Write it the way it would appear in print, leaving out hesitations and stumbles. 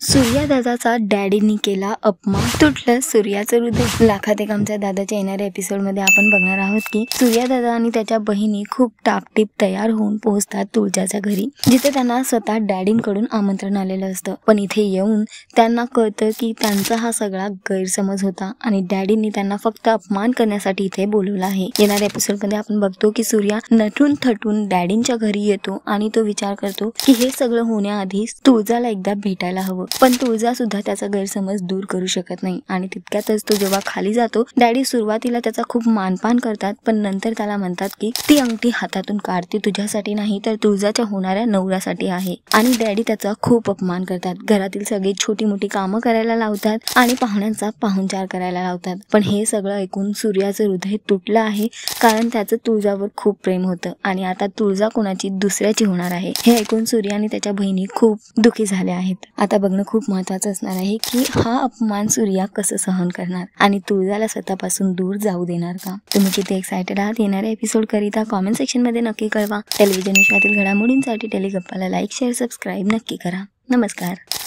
सूर्या दादाचा डॅडीनी केला अपमान, तुटलं सूर्याचं हृदय। लाखात एक आमच्या दादाच्या येणाऱ्या एपिसोड मध्ये आपण बघणार आहोत की सूर्या दादा आणि त्याच्या बहिणी खूप टापटीप तयार होऊन पोहोचतात तुळजाच्या घरी, जिथे त्यांना स्वतः डॅडींकडून आमंत्रण आलेलं असतं। पण इथे येऊन त्यांना कळतं की त्यांचा हा सगळा गैरसमज होता आणि डॅडींनी त्यांना फक्त अपमान करण्यासाठी इथे बोलवलं आहे। येणाऱ्या एपिसोड मध्ये आपण बघतो की सूर्या नटून थटून डॅडींच्या घरी येतो आणि तो विचार करतो की हे सगळं होण्याआधी तुळजाला एकदा भेटायला हवं, पण तुळजा सुद्धा त्याचा गैरसमज दूर करू शकत नाही। आणि तितक्यातच तो जेव्हा खाली जातो, डॅडी सुरुवातीला त्याचा खूप मानपान करतात, पण नंतर त्याला म्हणतात की ती अंगठी हातातून काढ, ती तुझ्यासाठी नाही तर तुळजाच्या होणाऱ्या नवऱ्यासाठी आहे। आणि डॅडी त्याचा खूप अपमान करतात, घरातील सगळी छोटी मोठी कामं करायला लावतात आणि पाहुण्यांचा पाहुणचार करायला लावतात। पण हे सगळं ऐकून सूर्याचं हृदय तुटलं आहे, कारण त्याचं तुळजावर खूप प्रेम होतं आणि आता तुळजा कोणाची दुसऱ्याची होणार आहे हे ऐकून सूर्या आणि त्याच्या बहिणी खूप दुखी झाल्या आहेत। आता बघणं खूप महत्त्वाचं असणार आहे की हा अपमान सूर्या कसं सहन करणार आणि तुळजाला स्वतःपासून दूर जाऊ देणार का। तुम्ही किती एक्सायटेड आहात येणाऱ्या एपिसोड करिता कॉमेंट सेक्शन मध्ये नक्की कळवा। टेलिव्हिजन विश्वातील घडामोडींसाठी टेलिगप्पाला लाईक शेअर सबस्क्राईब नक्की करा। नमस्कार।